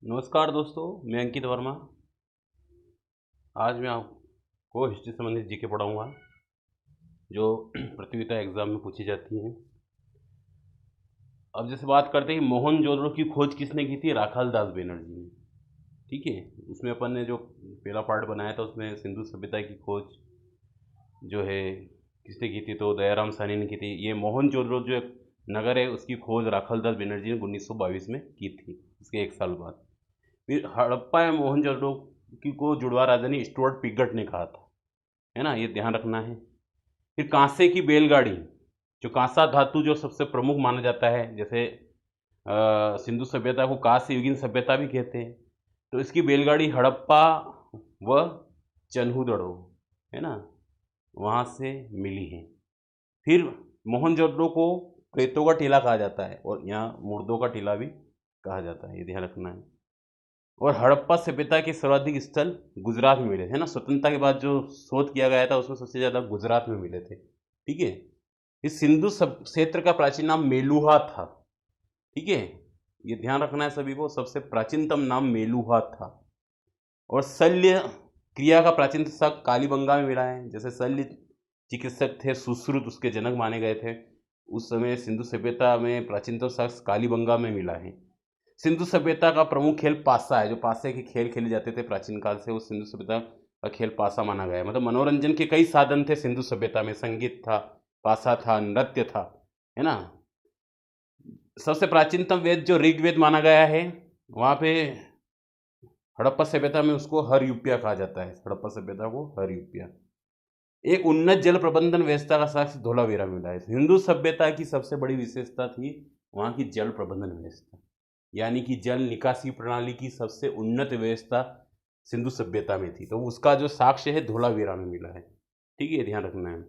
नमस्कार दोस्तों, मैं अंकित वर्मा। आज मैं आपको हिस्ट्री संबंधित जीके पढ़ाऊँगा जो प्रतियोगिता एग्ज़ाम में पूछी जाती हैं। अब जैसे बात करते हैं कि मोहनजोदड़ो की खोज किसने की थी? राखाल दास बनर्जी ने। ठीक है, उसमें अपन ने जो पहला पार्ट बनाया था उसमें सिंधु सभ्यता की खोज जो है किसने की थी? तो दयाराम साहनी ने की थी। ये मोहनजोदड़ो जो एक नगर है उसकी खोज राखाल दास बनर्जी ने 1922 में की थी, इसके एक साल बाद। फिर हड़प्पा या मोहनजोदड़ो की को जुड़वा राजधानी स्टुअर्ट पिगट ने कहा था, है ना, ये ध्यान रखना है। फिर कांसे की बैलगाड़ी, जो कांसा धातु जो सबसे प्रमुख माना जाता है, जैसे सिंधु सभ्यता को कांस्य युगीन सभ्यता भी कहते हैं, तो इसकी बैलगाड़ी हड़प्पा व चन्हुदड़ो, है ना, वहाँ से मिली है। फिर मोहनजोदड़ो को प्रेतों का टीला कहा जाता है और यहाँ मुर्दों का टीला भी कहा जाता है, ये ध्यान रखना है। और हड़प्पा सभ्यता के सर्वाधिक स्थल गुजरात में मिले थे ना, स्वतंत्रता के बाद जो शोध किया गया था उसमें सबसे ज़्यादा गुजरात में मिले थे। ठीक है, इस सिंधु क्षेत्र का प्राचीन नाम मेलुहा था। ठीक है, ये ध्यान रखना है सभी को, सबसे प्राचीनतम नाम मेलुहा था। और शल्य क्रिया का प्राचीन शक कालीबंगा में मिला है। जैसे शल्य चिकित्सक थे सुश्रुत, उसके जनक माने गए थे। उस समय सिंधु सभ्यता में प्राचीनतम शख्स कालीबंगा में मिला है। सिंधु सभ्यता का प्रमुख खेल पासा है, जो पासे के खेल खेले जाते थे प्राचीन काल से, वो सिंधु सभ्यता का खेल पासा माना गया है। मतलब मनोरंजन के कई साधन थे सिंधु सभ्यता में, संगीत था, पासा था, नृत्य था, है ना। सबसे प्राचीनतम वेद जो ऋग्वेद माना गया है, वहाँ पे हड़प्पा सभ्यता में उसको हरयुप्या कहा जाता है। हड़प्पा सभ्यता को हरयुप्या। एक उन्नत जल प्रबंधन व्यवस्था का साक्ष्य धोलावीरा में मिला है। हिंदू सभ्यता की सबसे बड़ी विशेषता थी वहाँ की जल प्रबंधन व्यवस्था, यानी कि जल निकासी प्रणाली की सबसे उन्नत व्यवस्था सिंधु सभ्यता में थी, तो उसका जो साक्ष्य है धोलावीरा में मिला है। ठीक है, ध्यान रखना है।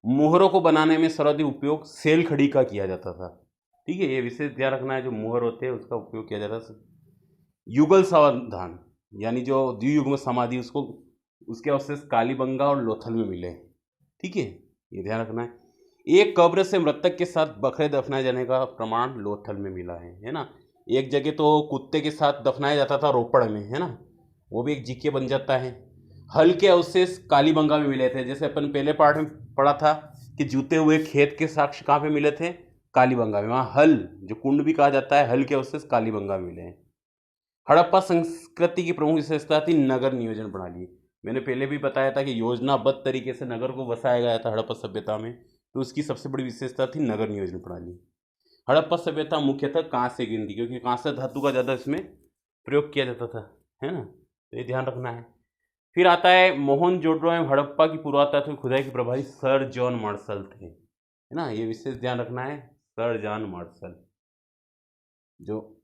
मुहरों को बनाने में सर्वाधिक उपयोग सेल खड़ी का किया जाता था। ठीक है, ये विशेष ध्यान रखना है, जो मुहर होते हैं उसका उपयोग किया जाता था। युगल समाधान, यानी जो द्वियुग्म समाधि, उसको उसके अवशेष कालीबंगा और लोथल में मिले। ठीक है, ये ध्यान रखना है। एक कब्र से मृतक के साथ बकरे दफनाए जाने का प्रमाण लोथल में मिला है ना। एक जगह तो कुत्ते के साथ दफनाया जाता था रोपड़ में, है ना, वो भी एक जीके बन जाता है। हल के अवशेष कालीबंगा में मिले थे। जैसे अपन पहले पार्ट में पढ़ा था कि जूते हुए खेत के साक्ष्य कहाँ पे मिले थे? कालीबंगा में। वहाँ हल, जो कुंड भी कहा जाता है, हल के अवशेष कालीबंगा में मिले हैं। हड़प्पा संस्कृति की प्रमुख विशेषता थी नगर नियोजन प्रणाली। मैंने पहले भी बताया था कि योजनाबद्ध तरीके से नगर को बसाया गया था हड़प्पा सभ्यता में, तो उसकी सबसे बड़ी विशेषता थी नगर नियोजन प्रणाली। हड़प्पा सभ्यता मुख्यतः कांस्य से गिनती, क्योंकि कांस्य धातु का ज़्यादा इसमें प्रयोग किया जाता था, है ना, तो ये ध्यान रखना है। फिर आता है मोहनजोदड़ो एवं हड़प्पा की पुरातत्व खुदाई के प्रभारी सर जॉन मार्शल थे, है ना, ये विशेष ध्यान रखना है। सर जॉन मार्शल जो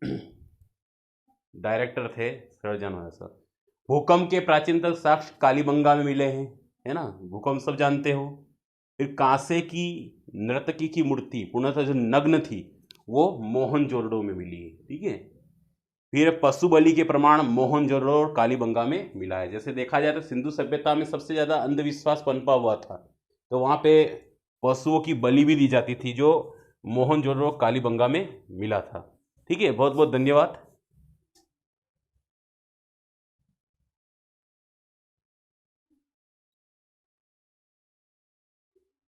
डायरेक्टर थे, सर जॉन मार्शल। भूकंप के प्राचीनतम साक्ष्य कालीबंगा में मिले हैं, है ना, भूकंप सब जानते हो। फिर कांसे की नर्तकी की मूर्ति पूर्णतः जो नग्न थी वो मोहनजोदड़ो में मिली है। ठीक है, फिर पशु बलि के प्रमाण मोहनजोदड़ो और कालीबंगा में मिला है। जैसे देखा जाए तो सिंधु सभ्यता में सबसे ज़्यादा अंधविश्वास पनपा हुआ था, तो वहाँ पे पशुओं की बलि भी दी जाती थी, जो मोहनजोदड़ो कालीबंगा में मिला था। ठीक है, बहुत बहुत धन्यवाद।